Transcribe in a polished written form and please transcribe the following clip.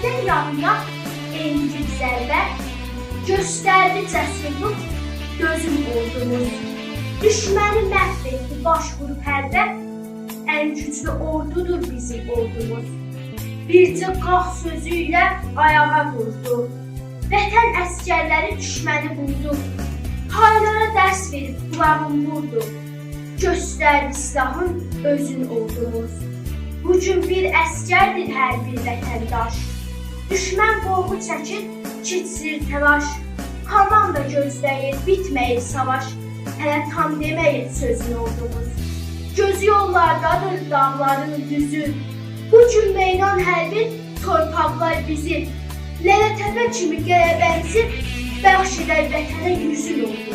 Düşməndən yanına endi zərbə, göstərdi cəsurluq gözüm ordumuz. Düşməni məhv etdi baş vurub hərbə, ən güclü ordudur bizim ordumuz. Bircə qalx sözü ilə ayağa durdu, vətən əskərləri düşməni vurdu. Haylara dərs verib qulağım vurdu, göstərdi silahın özün ordumuz. Bugün bir əskərdir hər bir vətəndaş, düşmən qorxu çəkir, keçirir təlaş. Komanda gözləyir, bitməyir savaş, hələ tam deməyir sözün ordumuz. Gözü yollardadır dağların düzü, bugün meydan hərbi torpaqlar bizi. Lələtəpə kimi qələbəmizi bəxş edər vətənə yüzün oldu.